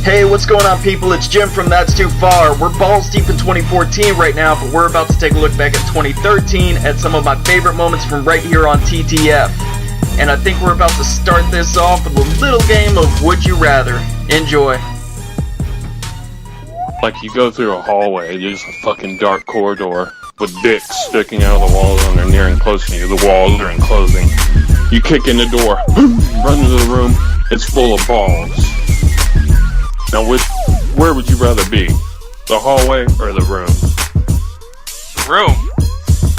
Hey, what's going on, people? It's Jim from That's Too Far. We're balls deep in 2014 right now, but we're about to take a look back at 2013 at some of my favorite moments from right here on TTF. And I think we're about to start this off with a little game of Would You Rather. Enjoy. Like you go through a hallway, there's a fucking dark corridor with dicks sticking out of the walls and they're nearing close to you. The walls are enclosing. You kick in the door, run into the room, it's full of balls. Now where would you rather be? The hallway or the room? The room.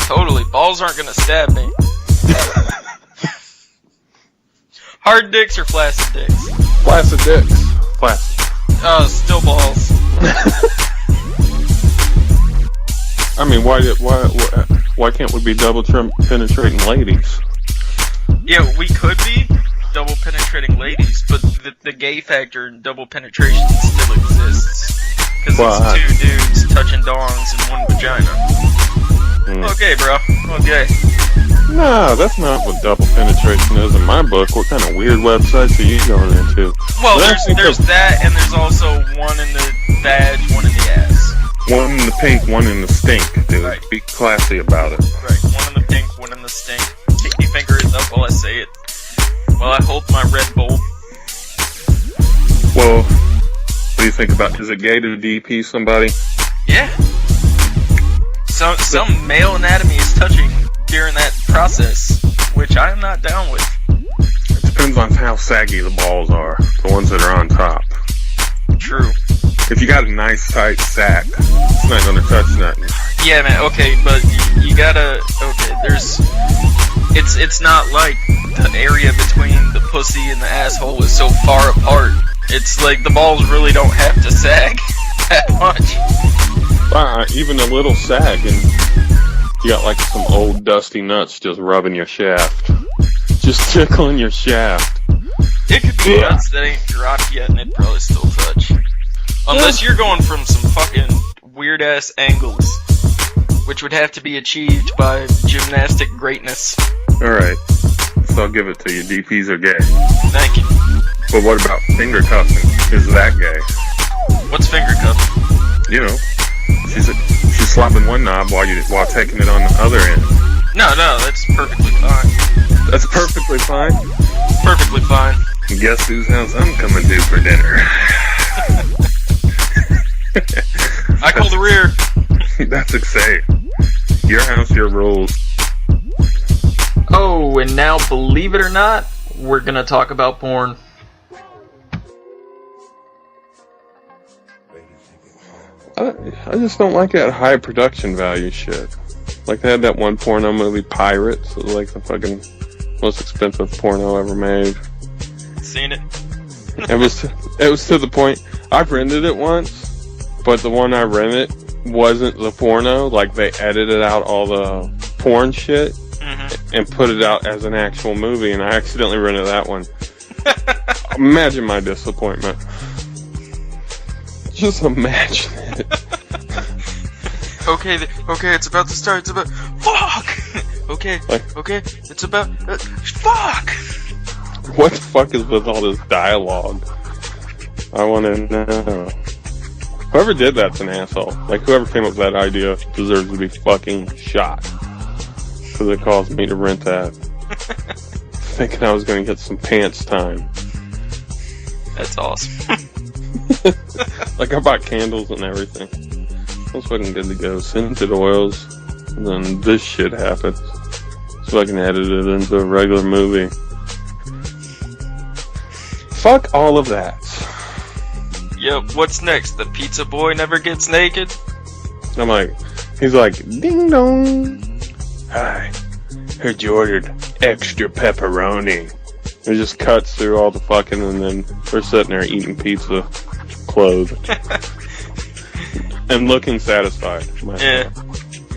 Totally. Balls aren't gonna stab me. Hard dicks or flaccid dicks? Flaccid dicks. Flaccid. Still balls. I mean, why can't we be double penetrating ladies? Yeah, we could be double penetrating ladies, but the gay factor in double penetration still exists. Because it's two dudes touching dongs in one vagina. Okay, bro. Okay. Nah, that's not what double penetration is in my book. What kind of weird websites are you going into? Well, there's that, and there's also one in the vag, one in the ass. One in the pink, one in the stink, dude. Right. Be classy about it. Right, one in the pink, one in the stink. Pinky finger it up while I say it. While I hold my Red Bull. Well, what do you think about, is it gay to DP somebody? Yeah. Some male anatomy is touching during that process, which I am not down with. It depends on how saggy the balls are, the ones that are on top. True. If you got a nice tight sack, it's not gonna touch nothing. Yeah, man, okay, but you gotta, okay, it's not like the area between the pussy and the asshole is so far apart. It's like the balls really don't have to sag that much. Even a little sag, and you got like some old dusty nuts just rubbing your shaft. Just tickling your shaft. It could be nuts that ain't dropped yet and it'd probably still touch. Unless you're going from some fucking weird-ass angles, which would have to be achieved by gymnastic greatness. Alright, so I'll give it to you. DPs are gay. Thank you. But what about finger cuffing? Is that gay? What's finger cuffing? You know, she's slapping one knob while taking it on the other end. No, that's perfectly fine. That's perfectly fine? Perfectly fine. Guess whose house I'm coming to for dinner? I call the rear. That's exciting. Your house, your rules. Oh, and now, believe it or not, we're gonna talk about porn. I just don't like that high production value shit. Like they had that one porno movie, Pirates. It was like the fucking most expensive porno ever made. Seen it? It was to the point. I've rented it once, but the one I rented wasn't the porno. Like they edited out all the porn shit and put it out as an actual movie, and I accidentally rented that one. Imagine my disappointment. Just imagine it. Okay, it's about to start. It's about fuck. Okay, it's about fuck. What the fuck is with all this dialogue? I want to know. Whoever did that's an asshole. Like whoever came up with that idea deserves to be fucking shot. Because it caused me to rent that. Thinking I was going to get some pants time. That's awesome. Like I bought candles and everything. I was fucking good to go. Scented oils. And then this shit happened. So I can edit it into a regular movie. Fuck all of that. Yep, what's next? The pizza boy never gets naked? I'm like, he's like, ding dong. Hi, heard you ordered extra pepperoni. It just cuts through all the fucking, and then we're sitting there eating pizza, clothed, and looking satisfied. Yeah.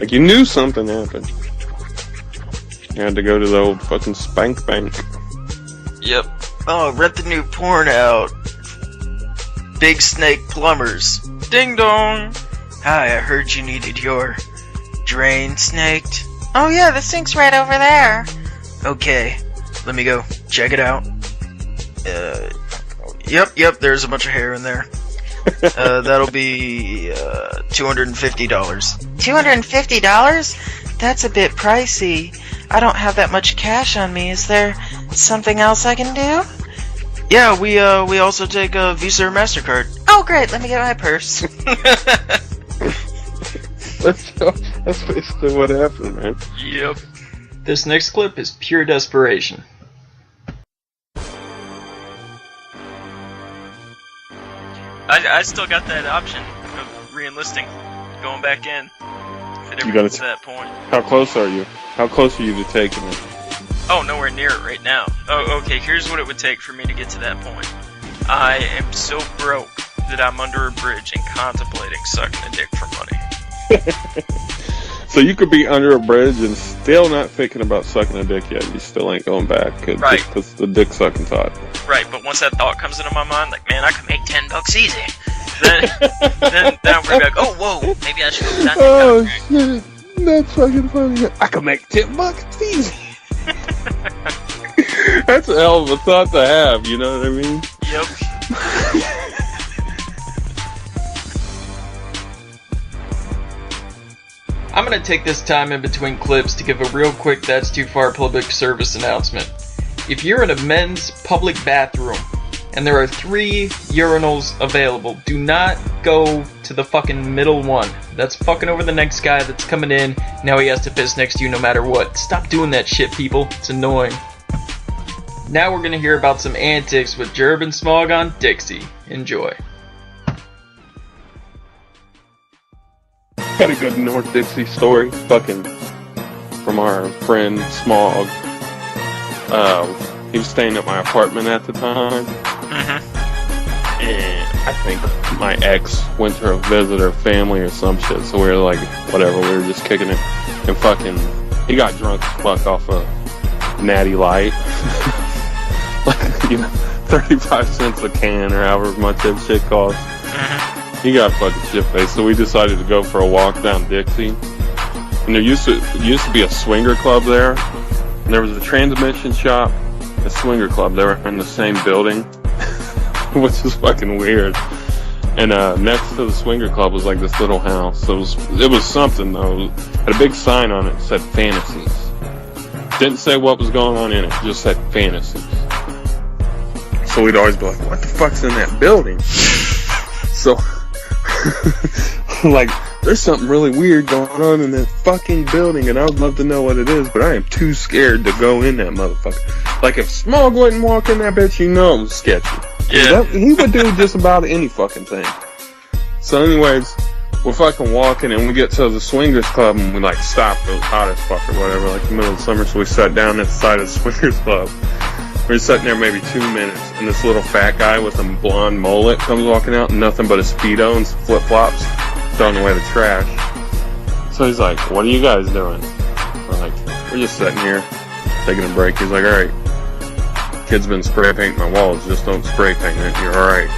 Like you knew something happened. You had to go to the old fucking spank bank. Yep. Oh, rent the new porn out. Big Snake Plumbers. Ding dong. Hi, I heard you needed your drain snaked. Oh yeah, the sink's right over there. Okay, let me go check it out. Yep, there's a bunch of hair in there. That'll be $250. $250? That's a bit pricey. I don't have that much cash on me. Is there something else I can do? Yeah, we also take a Visa or MasterCard. Oh, great. Let me get my purse. That's basically what happened, man. Yep. This next clip is pure desperation. I still got that option of re-enlisting, going back in. If it ever You gotta gets to that point. How close are you? How close are you to taking it? Oh, nowhere near it right now. Oh, okay, here's what it would take for me to get to that point. I am so broke that I'm under a bridge and contemplating sucking a dick for money. So you could be under a bridge and still not thinking about sucking a dick yet. You still ain't going back. Right. Because the dick sucking thought. Right, but once that thought comes into my mind, like, man, I could make $10 easy. Then I'm gonna be like, oh, whoa, maybe I should go down Oh, shit. That's fucking funny. I could make $10 easy. That's a hell of a thought to have, you know what I mean? Yep. I'm going to take this time in between clips to give a real quick That's Too Far public service announcement. If you're in a men's public bathroom and there are 3 urinals available, do not go to the fucking middle one. That's fucking over the next guy that's coming in. Now he has to piss next to you no matter what. Stop doing that shit, people. It's annoying. Now we're going to hear about some antics with Jerb and Smog on Dixie. Enjoy. Got a good North Dixie story, fucking, from our friend Smog. He was staying at my apartment at the time, and I think my ex went to visit her family or some shit, so we were like, whatever, we were just kicking it, and fucking, he got drunk as fuck off a Natty Light, like, you know, 35 cents a can, or however much that shit costs. He got fucking shit-faced, so we decided to go for a walk down Dixie. And there used to be a swinger club there, and there was a transmission shop, a swinger club. They were in the same building, which is fucking weird. And next to the swinger club was like this little house. So it was something though. It had a big sign on it that said fantasies. Didn't say what was going on in it, just said fantasies. So we'd always be like, what the fuck's in that building? So, like, there's something really weird going on in that fucking building, and I would love to know what it is, but I am too scared to go in that motherfucker. Like, if Smog wouldn't walk in that bitch, you know it was sketchy. Yeah. He would do just about any fucking thing. So anyways, we're fucking walking, and we get to the swingers club, and we, like, stop. It was hot as fuck or whatever, like, the middle of summer, so we sat down at the side of the swingers club. We were sitting there maybe 2 minutes, and this little fat guy with a blonde mullet comes walking out, nothing but a Speedo and some flip-flops, throwing away the trash. So he's like, what are you guys doing? We're like, we're just sitting here, taking a break. He's like, alright, kid's been spray painting my walls, just don't spray paint it, you're alright.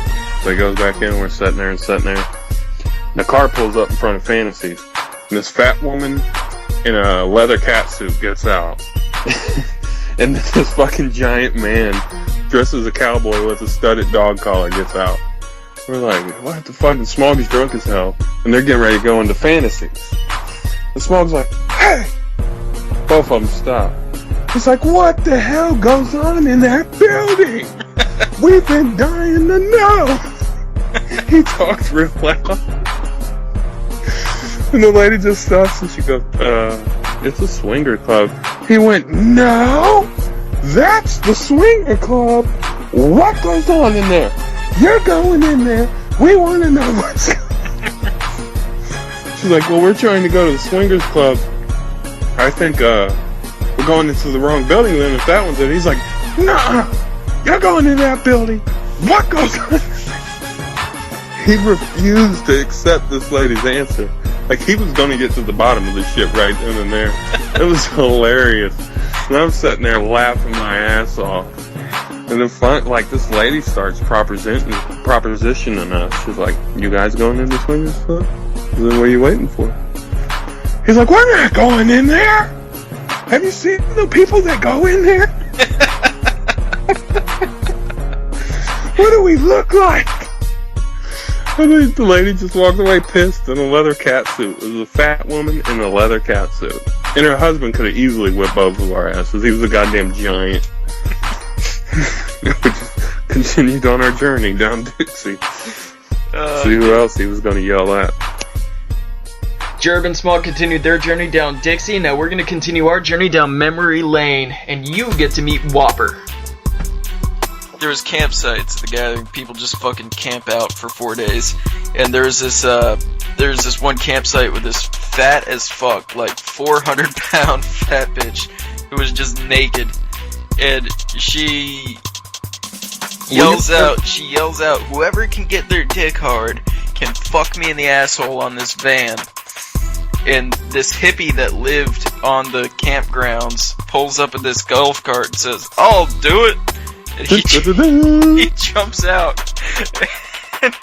So he goes back in, we're sitting there and sitting there. And the car pulls up in front of Fantasies, and this fat woman in a leather catsuit gets out. And this fucking giant man, dressed as a cowboy with a studded dog collar, gets out. We're like, what the fucking Smog is drunk as hell. And they're getting ready to go into Fantasies. And Smog's like, hey! Both of them stop. He's like, what the hell goes on in that building? We've been dying to know. He talks real loud. And the lady just stops and she goes, it's a swinger club. He went, no, that's the swinger club. What goes on in there? You're going in there. We want to know what's going on. She's like, well, we're trying to go to the swingers club. I think we're going into the wrong building then if that one's it. He's like, nah, you're going in that building. What goes on? He refused to accept this lady's answer. Like, he was going to get to the bottom of this shit right then and there. It was hilarious. And I'm sitting there laughing my ass off. And then, like, this lady starts propositioning us. She's like, you guys going into swingers club? Then what are you waiting for? He's like, we're not going in there. Have you seen the people that go in there? What do we look like? And then the lady just walked away pissed in a leather cat suit. It was a fat woman in a leather cat suit. And her husband could have easily whipped both of our asses. He was a goddamn giant. We just continued on our journey down Dixie. See who else he was going to yell at. Jerb and Smog continued their journey down Dixie. Now we're going to continue our journey down memory lane, and you get to meet Whopper. There was campsites at the gathering. People just fucking camp out for 4 days. And there's this one campsite with this fat as fuck, like 400-pound fat bitch who was just naked. And she yells out, whoever can get their dick hard can fuck me in the asshole on this van. And this hippie that lived on the campgrounds pulls up in this golf cart and says, "I'll do it." And he jumps out and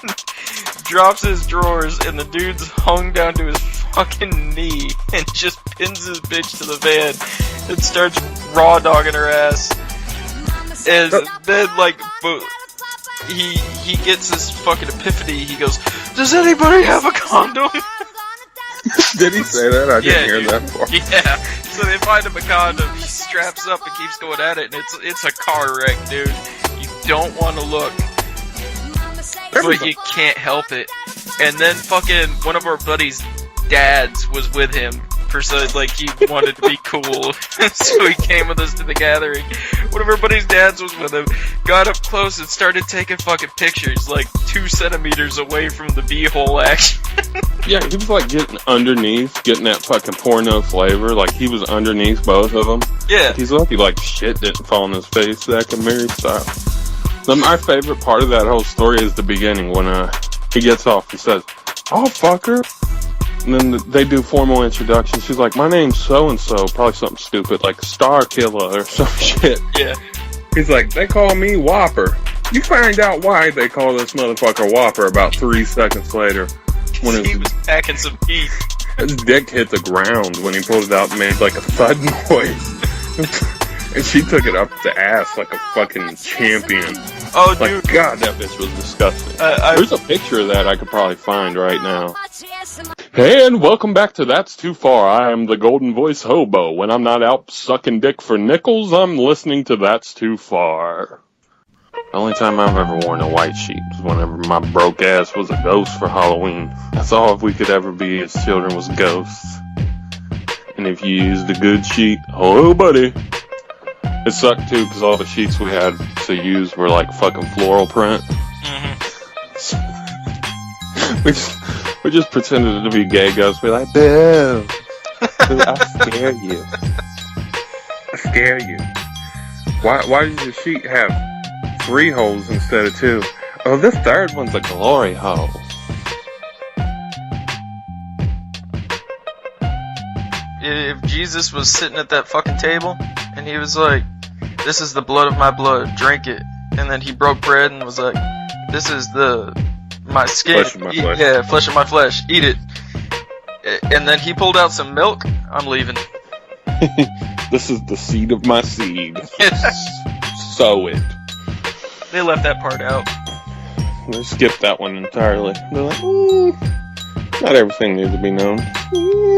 drops his drawers, and the dude's hung down to his fucking knee and just pins his bitch to the van and starts raw dogging her ass. And then, like, he gets this fucking epiphany. He goes, "Does anybody have a condom?" Did he say that? I didn't hear that part. Yeah. So they find him a condom. He straps up and keeps going at it, and it's a car wreck, dude. You don't want to look, but you can't help it. And then fucking one of our buddies' dads was with him. Like, he wanted to be cool, so he came with us to the gathering. One of our buddies' dads was with him, got up close and started taking fucking pictures, like 2 centimeters away from the b-hole action. Yeah, he was like getting underneath, getting that fucking porno flavor, like he was underneath both of them. Yeah. He's lucky like shit didn't fall on his face, Zach and Mary style. So my favorite part of that whole story is the beginning, when he gets off and says, "Oh, fucker." And then they do formal introductions. She's like, "My name's so-and-so," probably something stupid, like Star Killer or some shit. Yeah. He's like, "They call me Whopper." You find out why they call this motherfucker Whopper about 3 seconds later. When he was packing some heat. His dick hit the ground when he pulled it out and made like a thud noise. And she took it up the ass like a fucking champion. Oh, like, dude. God, that bitch was disgusting. There's a picture of that I could probably find right now. Hey, and welcome back to That's Too Far. I am the Golden Voice Hobo. When I'm not out sucking dick for nickels, I'm listening to That's Too Far. The only time I've ever worn a white sheet was whenever my broke ass was a ghost for Halloween. That's all we could ever be as children was ghosts. And if you used a good sheet, hello buddy. It sucked too, because all the sheets we had to use were like fucking floral print. Mm-hmm. we just pretended to be gay ghosts. We're like, boo, I scare you. I scare you. Why does your sheet have 3 holes instead of 2? Oh, this third one's a glory hole. If Jesus was sitting at that fucking table, and he was like, "This is the blood of my blood, drink it," and then he broke bread and was like, "This is my skin, flesh of my flesh. Yeah, flesh of my flesh, eat it," and then he pulled out some milk, I'm leaving. This is the seed of my seed. Sow it. They left that part out. They skipped that one entirely. They're like, not everything needs to be known.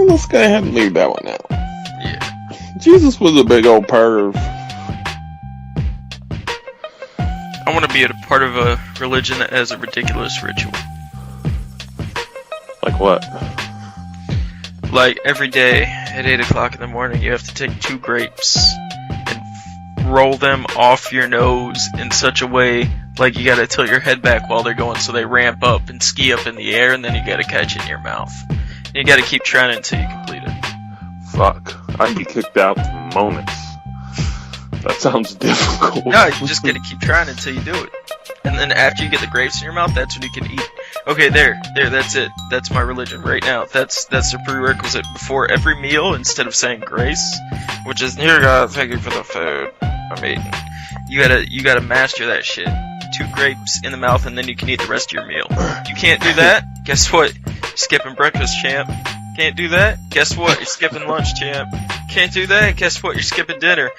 Let's go ahead and leave that one out. Yeah. Jesus was a big old perv. I want to be a part of a religion that has a ridiculous ritual. Like what? Like, every day at 8 o'clock in the morning, you have to take 2 grapes and roll them off your nose in such a way, like you gotta tilt your head back while they're going so they ramp up and ski up in the air, and then you gotta catch it in your mouth. And you gotta keep trying it until you complete it. Fuck. I'd be kicked out in moments. That sounds difficult. No, you just gotta keep trying until you do it. And then after you get the grapes in your mouth, that's when you can eat. Okay, there, that's it. That's my religion right now. That's the prerequisite before every meal. Instead of saying grace, which is, "Dear God, thank you for the food I'm eating," you gotta master that shit. 2 grapes in the mouth, and then you can eat the rest of your meal. You can't do that? Guess what? You're skipping breakfast, champ. Can't do that? Guess what? You're skipping lunch, champ. Can't do that? Guess what? You're skipping dinner.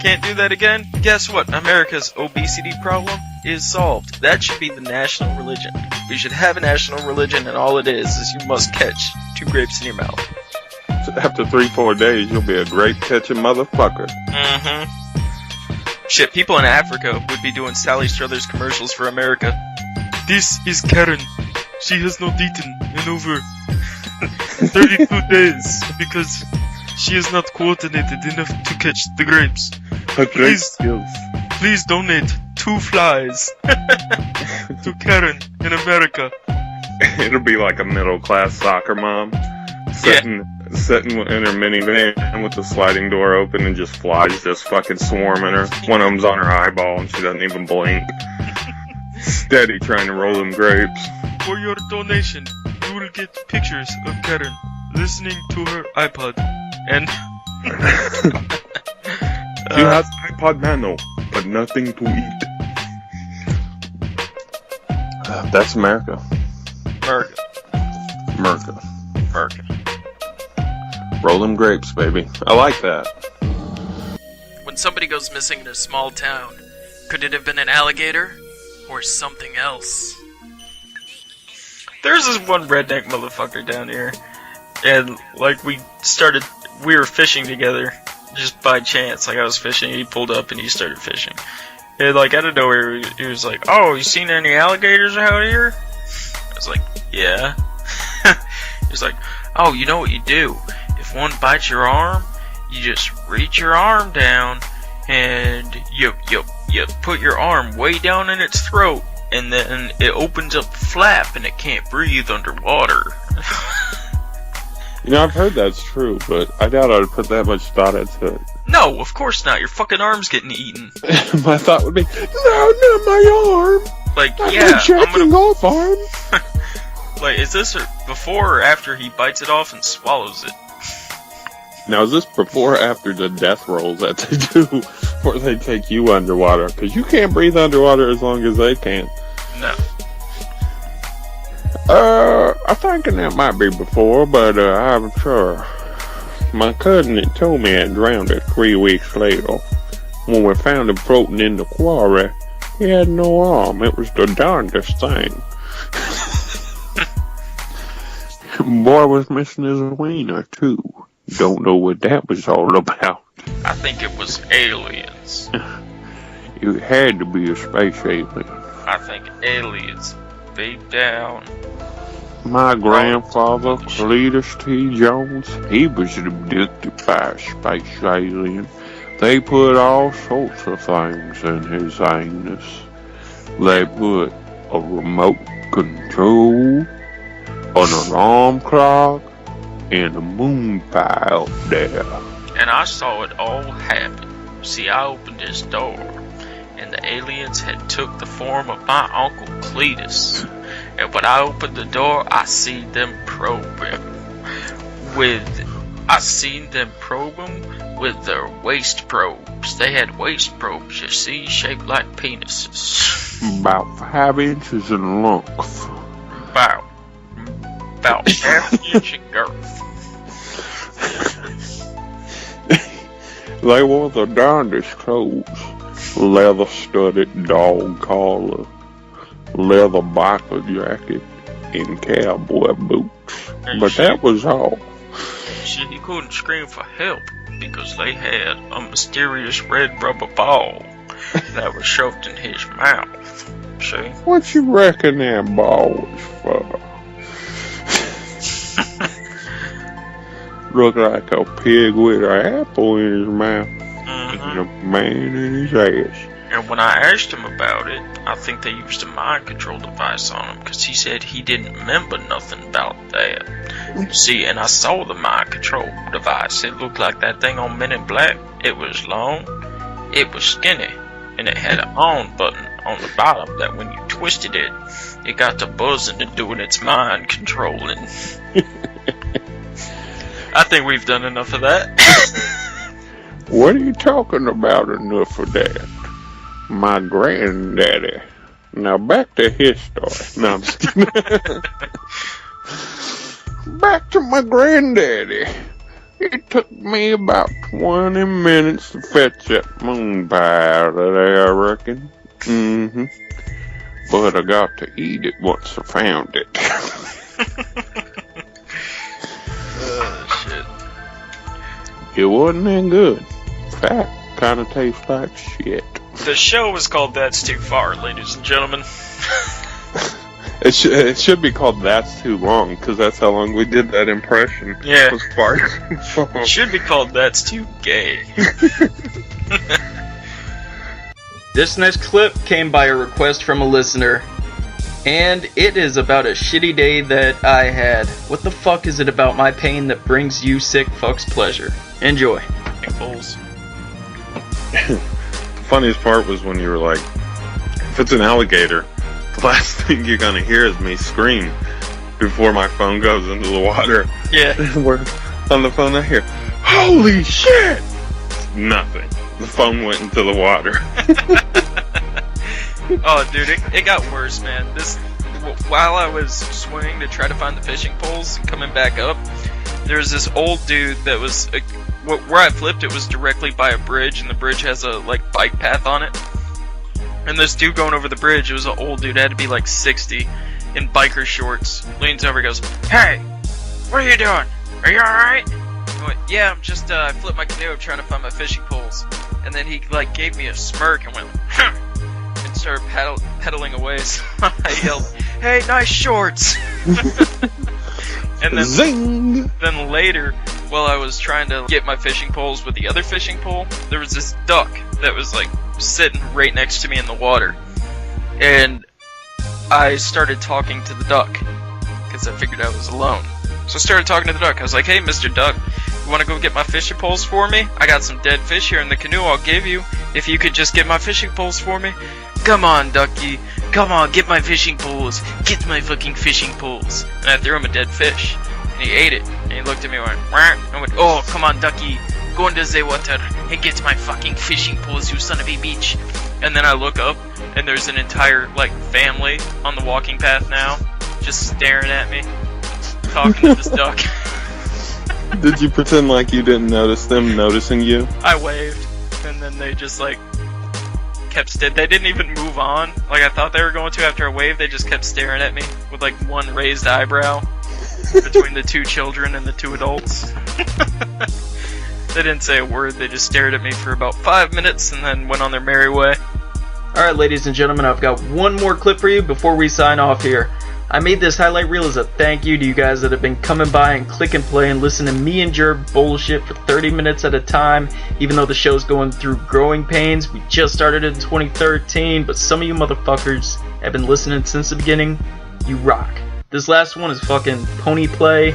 Can't do that again? Guess what? America's obesity problem is solved. That should be the national religion. We should have a national religion, and all it is you must catch 2 grapes in your mouth. So after 3-4 days, you'll be a grape catching motherfucker. Mm-hmm. Shit, people in Africa would be doing Sally Struthers commercials for America. This is Karen. She has not eaten in over 32 days because she is not coordinated enough to catch the grapes. Please donate 2 flies to Karen in America. It'll be like a middle-class soccer mom sitting in her minivan with the sliding door open and just flies just fucking swarming her. One of them's on her eyeball and she doesn't even blink. Steady trying to roll them grapes. For your donation, you will get pictures of Karen listening to her iPod. And she has iPod Nano, but nothing to eat. That's America. America. Roll them grapes, baby. I like that. When somebody goes missing in a small town, could it have been an alligator? Or something else? There's this one redneck motherfucker down here. And, like, we were fishing together. Just by chance. Like, I was fishing, he pulled up and he started fishing. And, like, out of nowhere, he was like, "Oh, you seen any alligators out here?" I was like, "Yeah." He was like, "Oh, you know what you do? If one bites your arm, you just reach your arm down and you put your arm way down in its throat, and then it opens up a flap and it can't breathe underwater." You know, I've heard that's true, but I doubt I'd put that much thought into it. No, of course not. Your fucking arm's getting eaten. My thought would be, no, not my arm. Like, I'm yeah, checking off arm. Like, is this before or after he bites it off and swallows it? Now, is this before or after the death rolls that they do before they take you underwater? Because you can't breathe underwater as long as they can. No. I'm thinking that might be before, but I'm sure. My cousin had told me I drowned it 3 weeks later. When we found him floating in the quarry, he had no arm. It was the darndest thing. Boy was missing his wiener, too. Don't know what that was all about. I think it was aliens. It had to be a space alien. I think aliens beat down. My grandfather, Cletus T. Jones, he was abducted by a space alien. They put all sorts of things in his anus. They put a remote control, an alarm clock, and a moon pie out there. And I saw it all happen. See, I opened this door, and the aliens had took the form of my Uncle Cletus. And when I opened the door, I seen them probe him with their waist probes. They had waist probes, you see, shaped like penises. About 5 inches in length. About half an inch in girth. They wore the darndest clothes. Leather-studded dog collar, leather biker jacket, and cowboy boots. And but that was all. Shit, he couldn't scream for help because they had a mysterious red rubber ball that was shoved in his mouth. See? What you reckon that ball was for? Looked like a pig with an apple in his mouth. And a man in his ass. And when I asked him about it, I think they used a mind control device on him, because he said he didn't remember nothing about that. See, and I saw the mind control device. It looked like that thing on Men in Black. It was long, it was skinny, and it had an on button on the bottom that when you twisted it, it got to buzzing and doing its mind controlling. I think we've done enough of that. What are you talking about enough of that? My granddaddy. Now back to his story. No, I'm just kidding. Back to my granddaddy. It took me about 20 minutes to fetch that moon pie out of there, I reckon. Mm-hmm. But I got to eat it once I found it. Shit. It wasn't that good. Fat kind of tastes like shit. The show was called That's Too Far, ladies and gentlemen. It should be called That's Too Long, because that's how long we did that impression. Yeah. Was far too long. It should be called That's Too Gay. This next clip came by a request from a listener, and it is about a shitty day that I had. What the fuck is it about my pain that brings you sick fucks pleasure? Enjoy. Fools. The funniest part was when you were like, if it's an alligator, the last thing you're gonna hear is me scream before my phone goes into the water. Yeah. We're on the phone, I hear, holy shit! Nothing. The phone went into the water. Oh, dude, it got worse, man. While I was swimming to try to find the fishing poles and coming back up, there was this old dude that was where I flipped. It was directly by a bridge, and the bridge has a bike path on it. And this dude going over the bridge, it was an old dude, had to be like 60, in biker shorts. Leans over, goes, "Hey, what are you doing? Are you all right?" I went, "Yeah, I'm just I flipped my canoe trying to find my fishing poles." And then he gave me a smirk and went, "Huh," and started pedaling away. So I yelled, "Hey, nice shorts!" And then Zing! Then later, while I was trying to get my fishing poles with the other fishing pole, there was this duck that was sitting right next to me in the water. And I started talking to the duck, because I figured I was alone. So I started talking to the duck. I was like, "Hey, Mr. Duck, you want to go get my fishing poles for me? I got some dead fish here in the canoe I'll give you, if you could just get my fishing poles for me." "Come on, ducky. Come on, get my fishing poles. Get my fucking fishing poles." And I threw him a dead fish. And he ate it. And he looked at me and went, "Wah." I went, "Oh, come on, ducky. Go into the water and get my fucking fishing poles, you son of a bitch." And then I look up, and there's an entire, family on the walking path now, just staring at me, talking to this duck. Did you pretend like you didn't notice them noticing you? I waved, and then they just, kept they didn't even move on. I thought they were going to after I waved. They just kept staring at me with, one raised eyebrow between the two children and the two adults. They didn't say a word. They just stared at me for about 5 minutes and then went on their merry way. Alright, ladies and gentlemen, I've got one more clip for you before we sign off here. I made this highlight reel as a thank you to you guys that have been coming by and click and play and listen to me and Jerb bullshit for 30 minutes at a time, even though the show's going through growing pains. We just started in 2013, but some of you motherfuckers have been listening since the beginning. You rock. This last one is fucking pony play.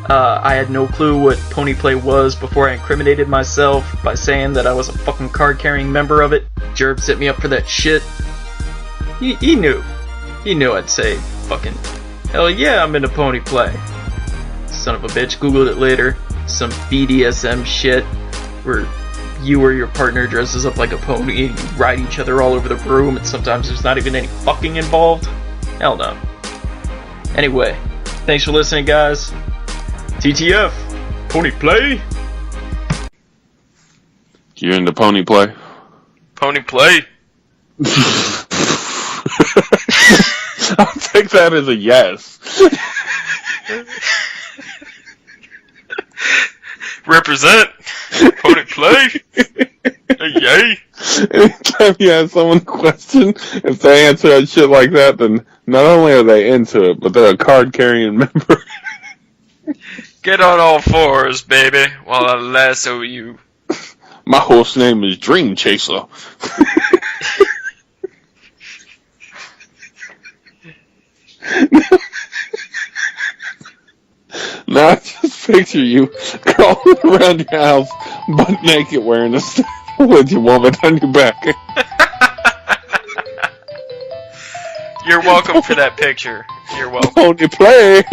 I had no clue what pony play was before I incriminated myself by saying that I was a fucking card-carrying member of it. Jerb set me up for that shit. He knew. He knew I'd say fucking, hell yeah, I'm into pony play. Son of a bitch, googled it later. Some BDSM shit where you or your partner dresses up like a pony and you ride each other all over the room, and sometimes there's not even any fucking involved. Hell no. Anyway, thanks for listening, guys. TTF, pony play. You into pony play? Pony play? I'll take that as a yes. Represent. Pony play. Yay. Anytime you ask someone a question, if they answer that shit like that, then not only are they into it, but they're a card-carrying member. Get on all fours, baby, while I lasso you. My horse name is Dream Chaser. Now I just picture you crawling around your house butt naked wearing a staff with your woman on your back. You're welcome for that picture. You're welcome. Pony play.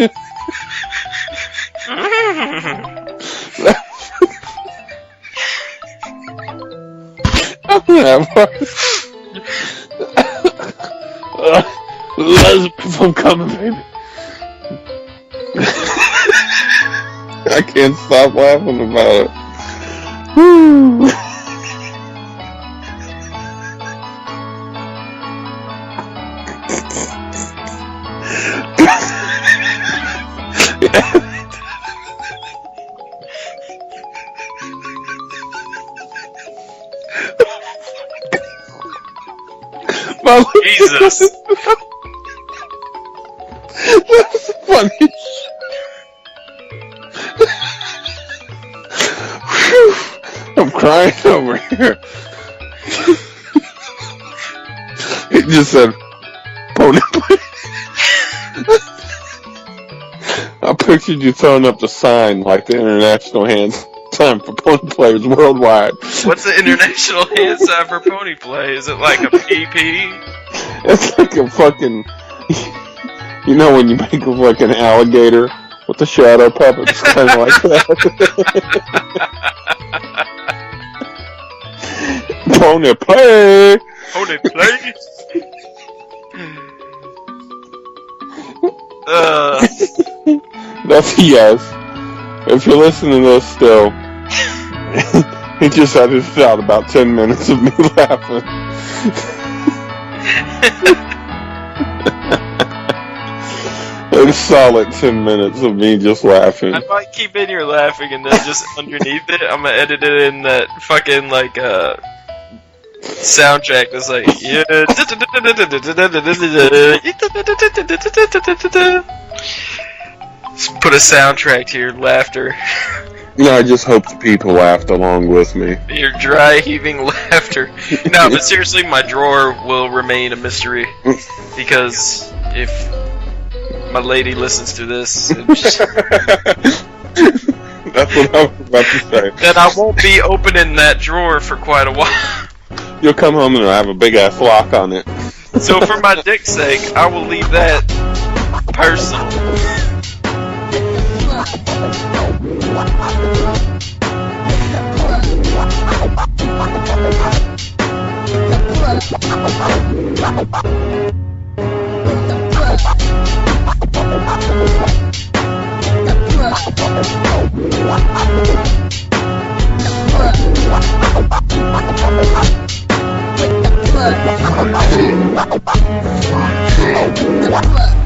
Lesbian from coming, baby. I can't stop laughing about it. Woo. Jesus. That's funny. I'm crying over here. It just said pony play. I pictured you throwing up the sign like the international hand sign for pony players worldwide. What's the international hand sign for pony play? Is it like a PP? It's like a fucking, you know when you make a fucking alligator with the shadow puppet, it's kind of like that. Pony play! Pony play? That's a yes. If you're listening to this still, he just had his out about 10 minutes of me laughing. A solid 10 minutes of me just laughing. I might keep in here laughing and then just underneath it, I'm gonna edit it in that fucking like soundtrack that's like yeah. Just put a soundtrack to your laughter. No, I just hope the people laughed along with me. Your dry heaving laughter. No, but seriously, my drawer will remain a mystery because if my lady listens to this, That's what I was about to say. then I won't be opening that drawer for quite a while. You'll come home and have a big ass lock on it. So for my dick's sake, I will leave that personal. With the